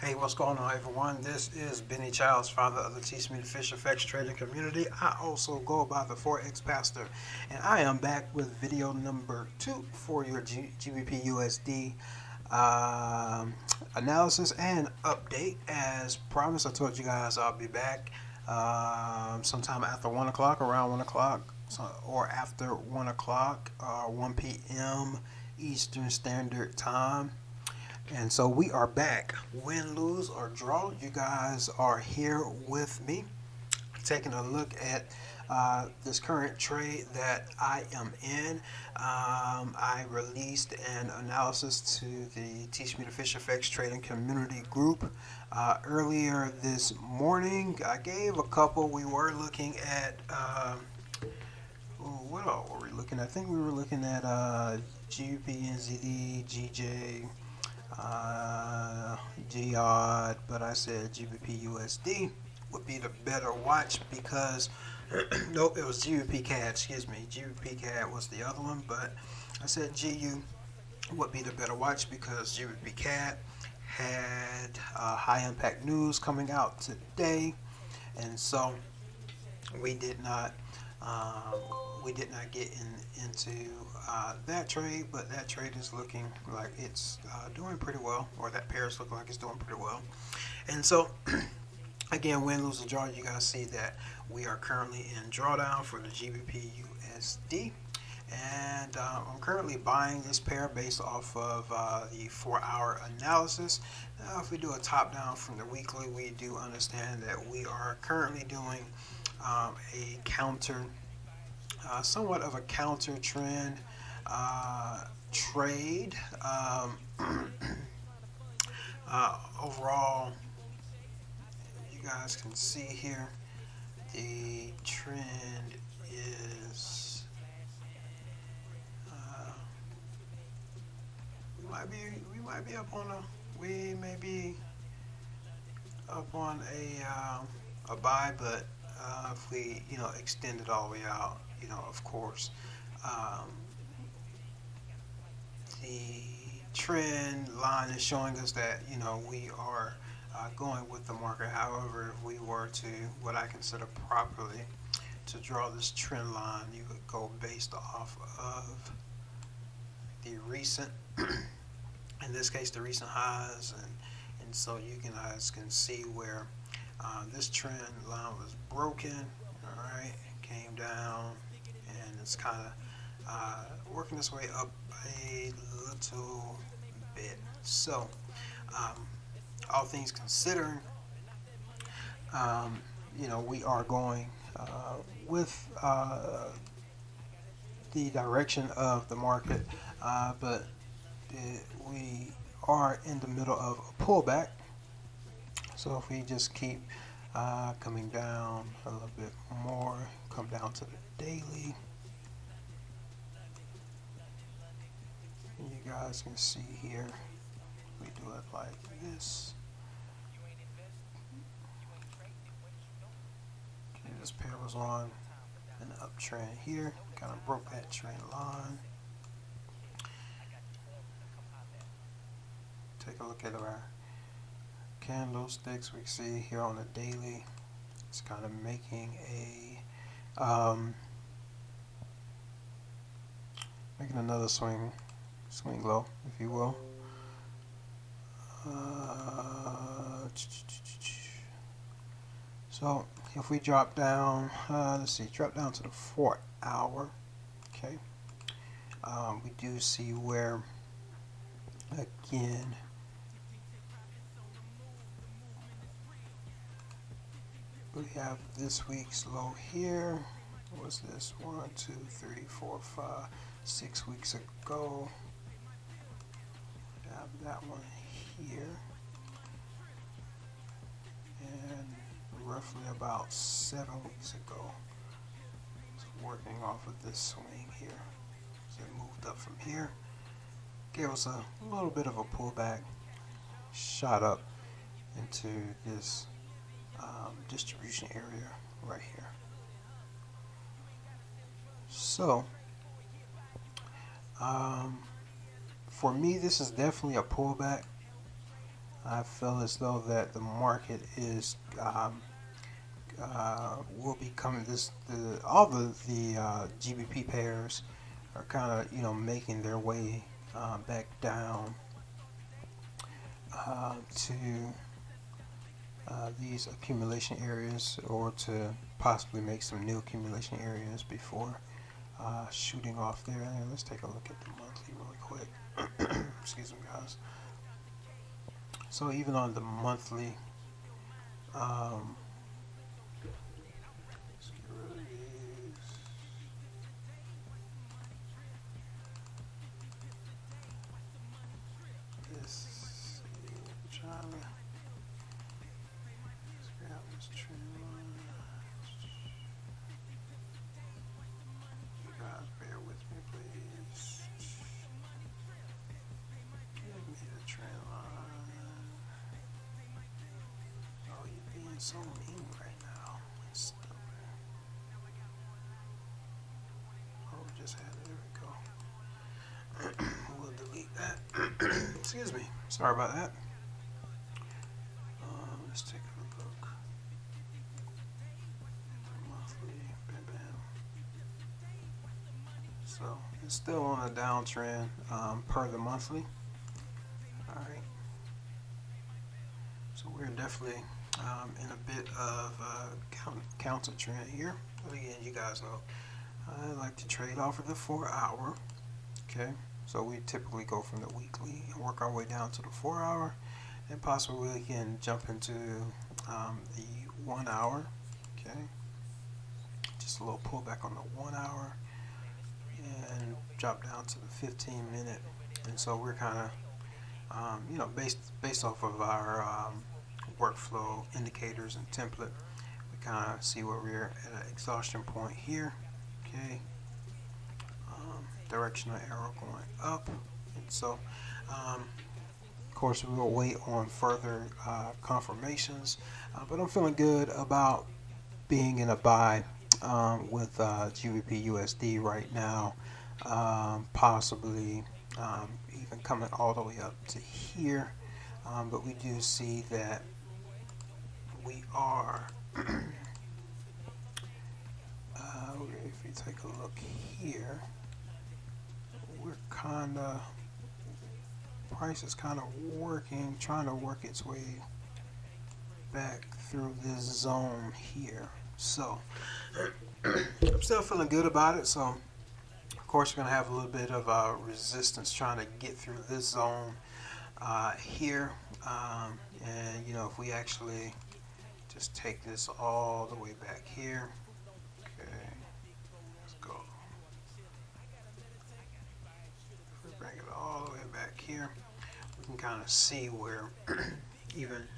Hey, what's going on, everyone? This is Bennie Childs, founder of the Teach Me to Fish Effects trading community. I also go by the Forex Pastor, and I am back with video number 2 for your GBP USD analysis and update. As promised, I told you guys I'll be back sometime after 1 o'clock, around 1 o'clock, or after 1 o'clock, 1 p.m. Eastern Standard Time. And so we are back. Win, lose, or draw, you guys are here with me, taking a look at this current trade that I am in. I released an analysis to the Teach Me to Fish Effects trading community group earlier this morning. I gave a couple. We were looking at what all were we looking at? I think we were looking at GBP, NZD, GJ, Geod, but I said GBP USD would be the better watch because nope, it was GBP CAD. Excuse me, GBP CAD was the other one, but I said GU would be the better watch because GBP CAD had high impact news coming out today, and so we did not get into that trade, but that trade is looking like it's doing pretty well, or that pair is looking like it's doing pretty well. And so, again, win, lose, or draw, you guys see that we are currently in drawdown for the GBP USD. And I'm currently buying this pair based off of the 4-hour analysis. Now, if we do a top down from the weekly, we do understand that we are currently doing a counter, somewhat of a counter trend trade. Overall, you guys can see here the trend is we might be up on a buy, but if we extend it all the way out, of course, the trend line is showing us that we are going with the market. However, if we were to what I consider properly to draw this trend line, you would go based off of the recent in this case the recent highs, and so you guys can see where this trend line was broken. All right, it came down and it's kind of working its way up a little bit. So all things considering, we are going with the direction of the market, but we are in the middle of a pullback. So if we just keep coming down a little bit more, come down to the daily, you guys can see here, we do it like this. Okay, this pair was on an uptrend here, kind of broke that trend line. Take a look at our candlesticks. We see here on the daily, it's kind of making another swing low, if you will. So if we drop down, drop down to the 4-hour. Okay, we do see where again we have this week's low here. What was this? 1, 2, 3, 4, 5, 6 weeks ago. We have that one here, and roughly about 7 weeks ago. It's working off of this swing here. So it moved up from here, gave us a little bit of a pullback, shot up into this distribution area right here. So for me, this is definitely a pullback. I feel as though that the market is will be coming. All the GBP pairs are kind of making their way back down to these accumulation areas, or to possibly make some new accumulation areas before shooting off there. And let's take a look at the monthly really quick. Excuse me, guys. So even on the monthly, um, let's get rid of these. This, China. Let's grab this trend line. You guys bear with me, please. Give me the trend line. Oh, you're being so mean right now. It's stupid. Oh, we just had it. There we go. We'll delete that. Excuse me. Sorry about that. Let's take a look. Monthly. Bam, bam. So it's still on a downtrend per the monthly. All right. So we're definitely in a bit of counter trend here. But again, you guys know I like to trade off of the 4-hour. Okay. So we typically go from the weekly and work our way down to the 4-hour, and possibly we can jump into the 1-hour. Okay. Just a little pullback on the 1-hour and drop down to the 15-minute. And so we're kind of based off of our workflow indicators and template, we kind of see where we're at an exhaustion point here. Okay. Directional arrow going up, and so of course we will wait on further confirmations, but I'm feeling good about being in a buy with GBP USD right now, possibly even coming all the way up to here, but we do see that we are if you take a look here, we're kind of, price is kind of trying to work its way back through this zone here. So I'm still feeling good about it. So of course we're going to have a little bit of resistance trying to get through this zone here, and if we actually just take this all the way back here. Okay, let's go. Bring it all the way back here. We can kind of see where, even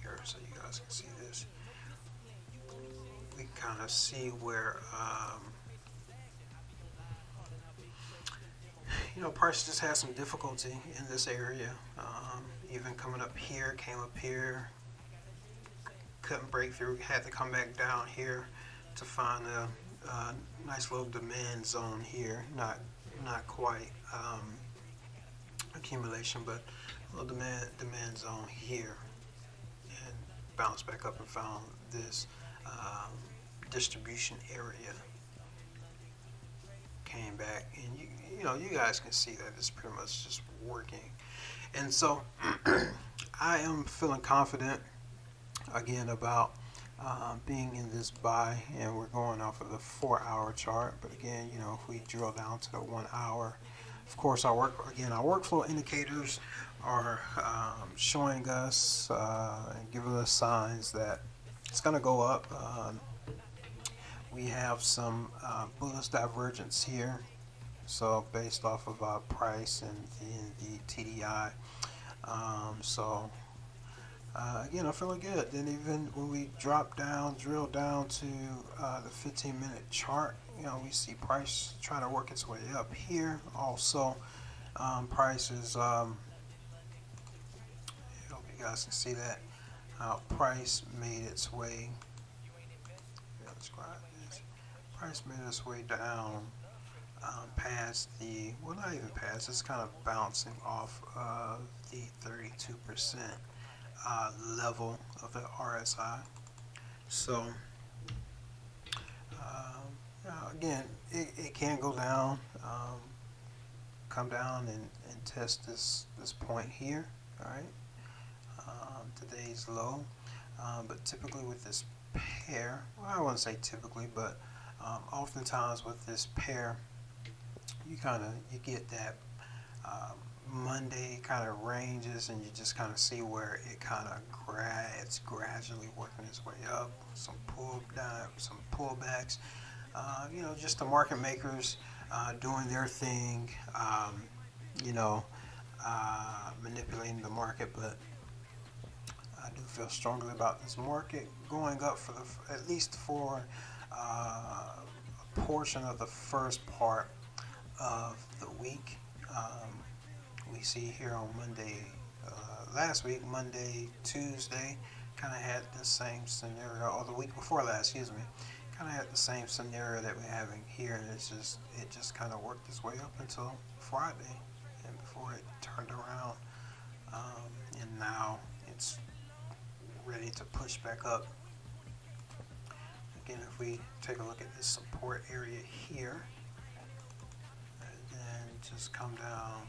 here, so you guys can see this. We can kind of see where, price just has some difficulty in this area. Even coming up here, came up here, couldn't break through, had to come back down here to find a nice little demand zone here. Not quite accumulation, but a little demand zone here, and bounced back up and found this distribution area. Came back, and you guys can see that it's pretty much just working. And so I am feeling confident again about being in this buy, and we're going off of the 4-hour chart. But again, if we drill down to the 1-hour, of course our workflow indicators are showing us and giving us signs that it's going to go up. We have some bullish divergence here, so based off of our price and the TDI. Again, I'm feeling good. Then even when we drill down to the 15-minute chart, we see price trying to work its way up here. Also, price is, I hope you guys can see that, price made its way, price made its way down past the, well, not even past, it's kind of bouncing off of the 32% level of the RSI. So, again, it can go down, come down and test this point here, all right? Today's low, but typically with this pair, well, I wouldn't say typically, but oftentimes with this pair, you get that Monday kind of ranges, and you just kind of see where it kind of it's gradually working its way up, some pullbacks. Just the market makers doing their thing, manipulating the market, but I do feel strongly about this market going up for at least for a portion of the first part of the week. We see here on Monday, last week, Monday, Tuesday, kind of had the same scenario, or the week before last, excuse me, kind of had the same scenario that we're having here, and it just kind of worked its way up until Friday, and before it turned around, and now it's ready to push back up. Again, if we take a look at this support area here, and then just come down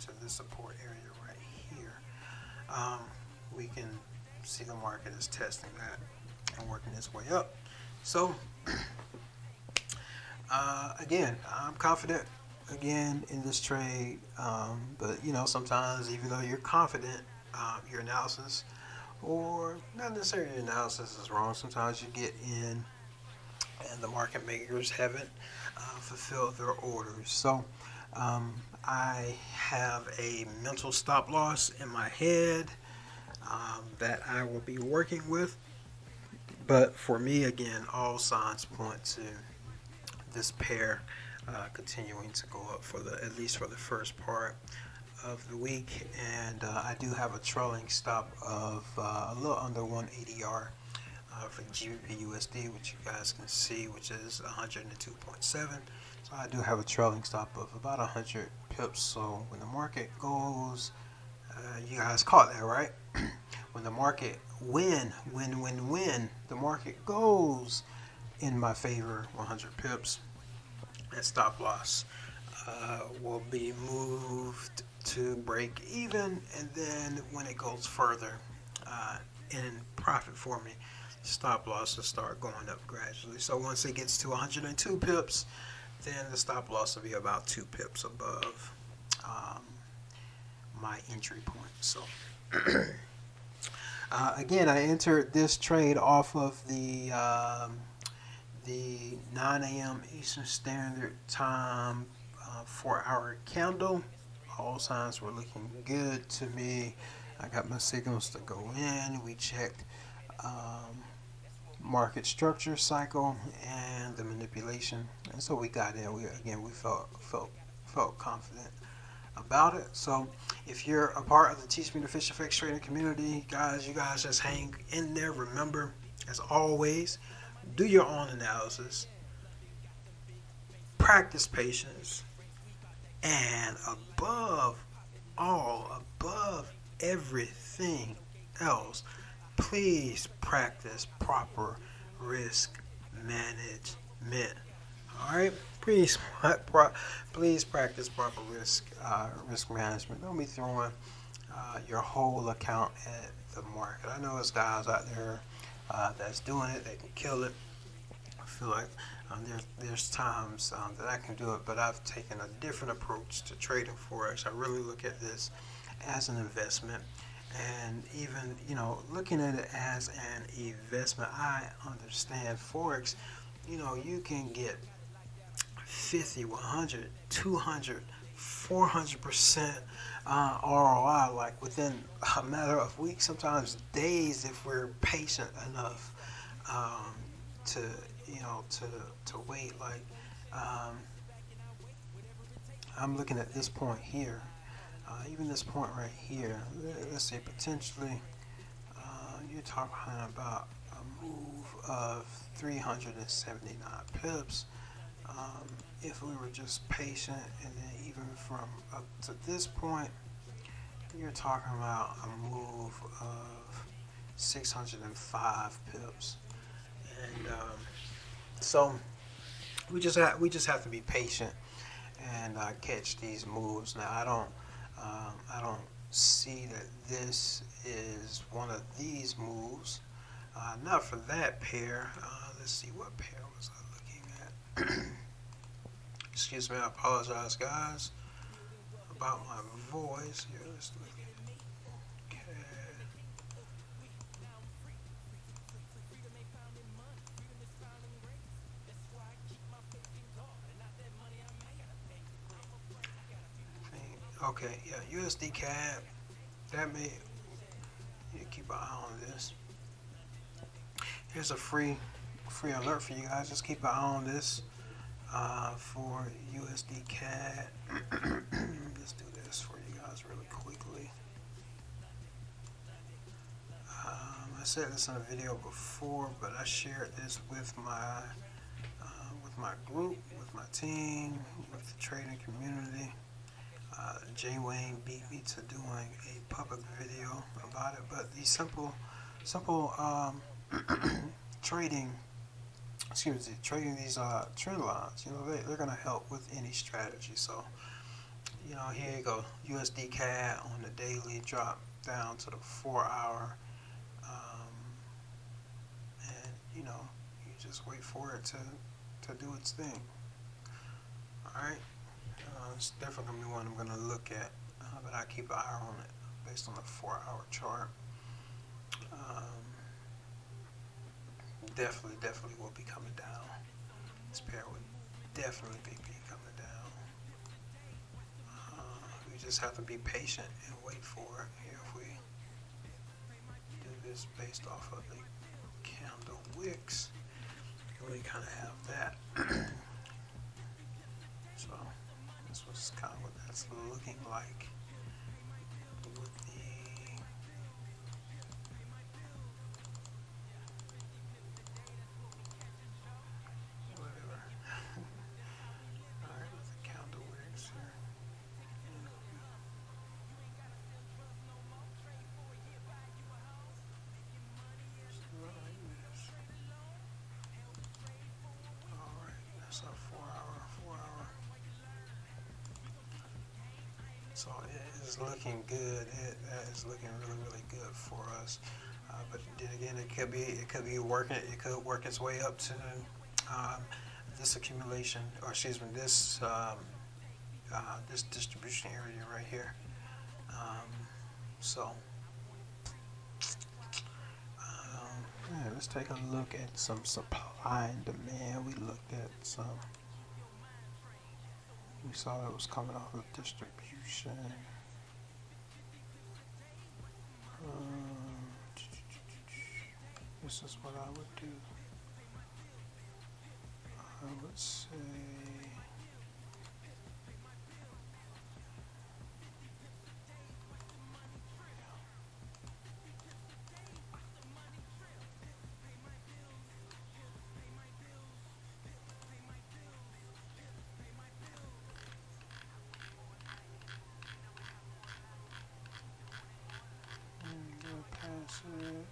to this support area right here, we can see the market is testing that and working its way up. So, again, I'm confident again in this trade, but sometimes even though you're confident, your analysis, or not necessarily your analysis, is wrong. Sometimes you get in and the market makers haven't fulfilled their orders. So I have a mental stop loss in my head that I will be working with. But for me, again, all signs point to this pair continuing to go up at least for the first part of the week, and I do have a trailing stop of a little under 180R for GBP USD, which you guys can see, which is 102.7. So I do have a trailing stop of about 100 pips. So when the market goes, you guys caught that, right? When the market when the market goes in my favor, 100 pips, that stop loss will be moved to break even, and then when it goes further in profit for me, stop loss will start going up gradually. So once it gets to 102 pips, then the stop loss will be about 2 pips above my entry point. So again, I entered this trade off of the 9 a.m. Eastern Standard Time 4-hour candle. All signs were looking good to me. I got my signals to go in. We checked market structure, cycle, and the manipulation, and so we got in. We felt confident about it. So if you're a part of the Teach Me to Fish FX trading community, you guys just hang in there. Remember, as always, do your own analysis, practice patience, and above everything else, please practice proper risk management. All right, please practice proper risk management. Don't be throwing your whole account at the market. I know there's guys out there that's doing it. They can kill it. I feel like there's times that I can do it, but I've taken a different approach to trading Forex. I really look at this as an investment, and even looking at it as an investment, I understand Forex. You can get 50, 100, 200, 400% ROI like within a matter of weeks, sometimes days, if we're patient enough to wait. Like I'm looking at this point here, even this point right here. Let's say potentially you're talking about a move of 379 pips. If we were just patient, and then even from up to this point, you're talking about a move of 605 pips, and so we just have to be patient and catch these moves. Now I don't see that this is one of these moves. Not for that pair. Let's see, what pair was I looking at? Excuse me, I apologize, guys, about my voice. Yeah, let's look at CAD. Okay, yeah, USD CAD. That may you keep an eye on this. Here's a free alert for you guys. Just keep an eye on this for USD CAD. Let's do this for you guys really quickly. I said this in a video before, but I shared this with my group, with my team, with the trading community. Jay Wayne beat me to doing a public video about it, but these simple trading these trend lines, they're going to help with any strategy. So, here you go. USD CAD on the daily drop down to the 4-hour, and you just wait for it to do its thing. All right, it's definitely gonna be one I'm gonna look at, but I keep an eye on it based on the 4-hour chart. Definitely will be coming down. This pair would definitely be coming down. We just have to be patient and wait for it. Here, if we do this based off of the candle wicks, we kind of have that. So this was kind of what that's looking like with the So it is looking good. That is looking really good for us. But then again, it could be working. It could work its way up to this accumulation, or excuse me, this this distribution area right here. Let's take a look at some supply and demand. We looked at some. We saw it was coming off of distribution. This is what I would do. I would say pass it.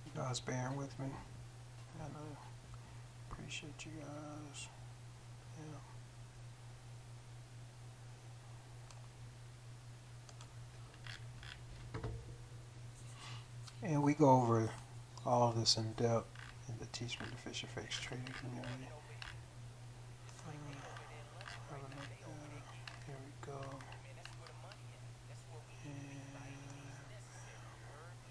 You guys bearing with me. I know. Appreciate you guys. Yeah. And we go over all of this in depth in the Teach Me to Fish and Fakes trading community. Here we go.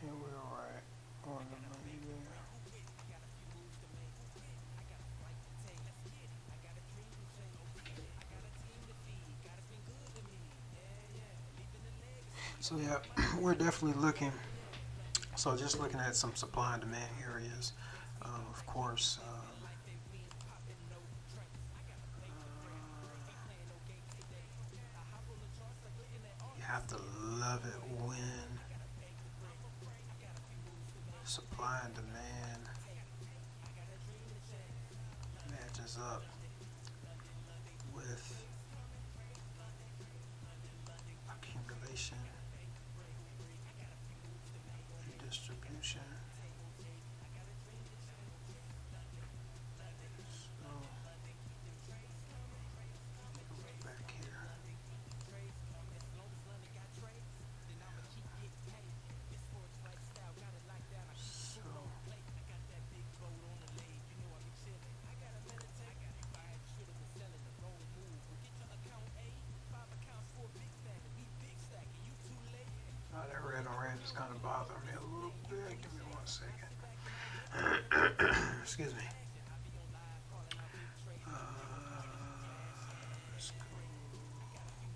And we're right on the money there. So yeah, we're definitely looking. So just looking at some supply and demand areas, of course. You have to love it when supply and demand matches up with accumulation and distribution. So go back here. So that red on red is kind of bothering me a little bit. Give me 1 second. Excuse me. Let's go.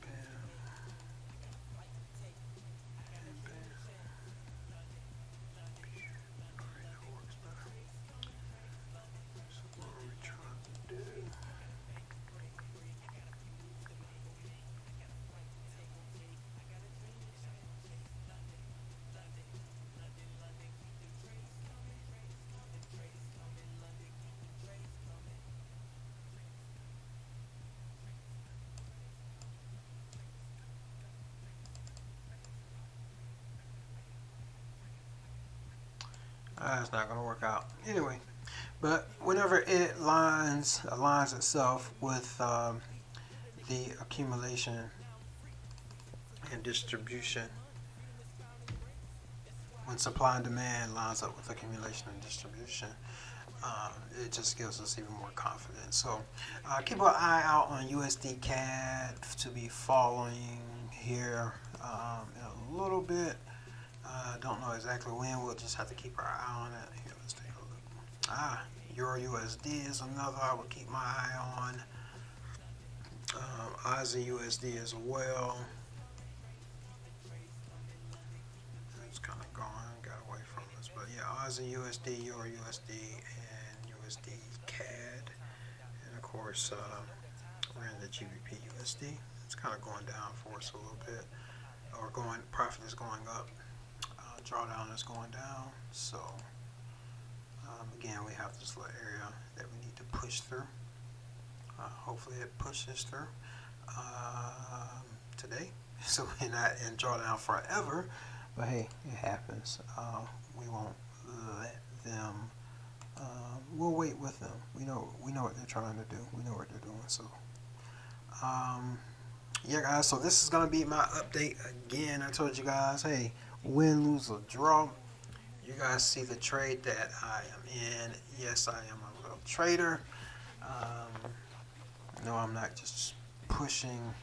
Bam. And bam. Alright, that works better. So what are we trying to do? It's not going to work out. Anyway, but whenever it aligns itself with the accumulation and distribution, when supply and demand lines up with accumulation and distribution, it just gives us even more confidence. So keep an eye out on USD CAD to be following here in a little bit. Don't know exactly when. We'll just have to keep our eye on it. Here, let's take a look. Euro USD is another I would keep my eye on. Aussie USD as well. It's kind of gone, got away from us. But yeah, Aussie USD, Euro USD, and USD CAD. And of course, we're in the GBP USD. It's kind of going down for us a little bit. Or profit is going up. Drawdown is going down. So again, we have this little area that we need to push through. Hopefully it pushes through today, so we're not in drawdown forever. But hey, it happens. We won't let them. We'll wait with them. We know what they're trying to do. We know what they're doing. So yeah, guys. So this is gonna be my update again. I told you guys, hey, win, lose, or draw. You guys see the trade that I am in. Yes, I am a real trader. No, I'm not just pushing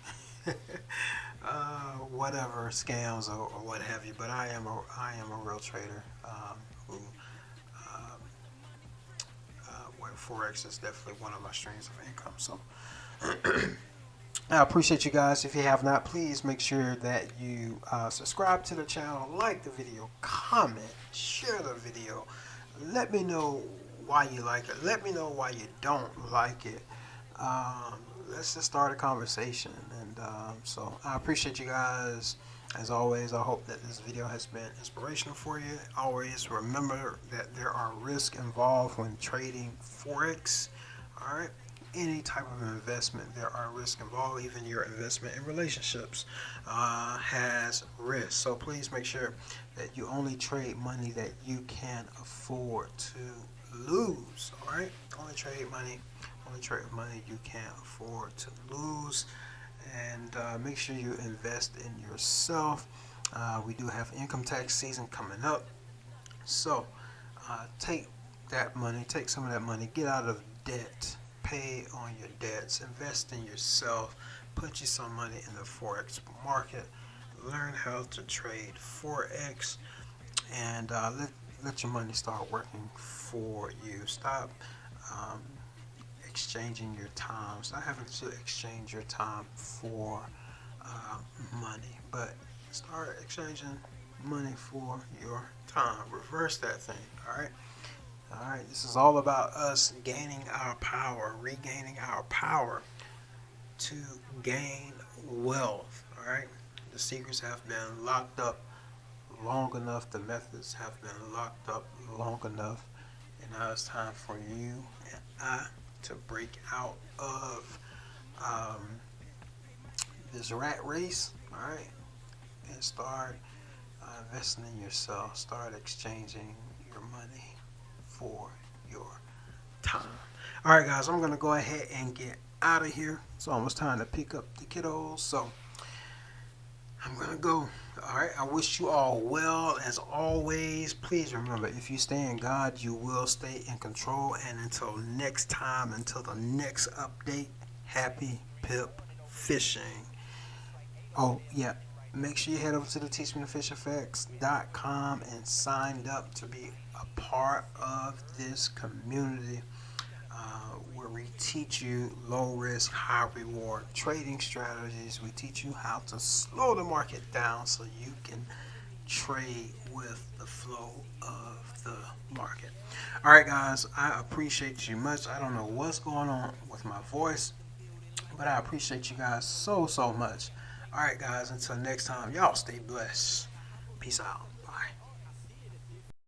whatever scams or what have you. But I am a real trader who where Forex is definitely one of my streams of income. So I appreciate you guys. If you have not, please make sure that you subscribe to the channel, like the video, comment, share the video. Let me know why you like it. Let me know why you don't like it. Let's just start a conversation. And so I appreciate you guys. As always, I hope that this video has been inspirational for you. Always remember that there are risks involved when trading Forex. All right. Any type of investment, there are risks involved. Even your investment in relationships has risks. So please make sure that you only trade money that you can afford to lose. All right. Only trade money you can't afford to lose. And make sure you invest in yourself. We do have income tax season coming up. So take some of that money, get out of debt, pay on your debts, invest in yourself, put you some money in the Forex market, learn how to trade Forex, and let your money start working for you. Stop exchanging your time. Stop having to exchange your time for money, but Start exchanging money for your time. Reverse that thing. All right. All right. This is all about us gaining our power, regaining our power to gain wealth. All right. The secrets have been locked up long enough. The methods have been locked up long enough. And now it's time for you and I to break out of um, this rat race. All right. And start investing in yourself. Start exchanging your money for your time. All right, guys, I'm going to go ahead and get out of here. It's almost time to pick up the kiddos. So I'm going to go. All right. I wish you all well. As always, please remember, if you stay in God, you will stay in control. And until next time, until the next update, happy pip fishing. Oh, yeah. Make sure you head over to the teachmetofishfx.com and sign up to be a part of this community where we teach you low risk, high reward trading strategies. We teach you how to slow the market down so you can trade with the flow of the market. All right, guys, I appreciate you much. I don't know what's going on with my voice, but I appreciate you guys so much. All right, guys, until next time, y'all stay blessed. Peace out.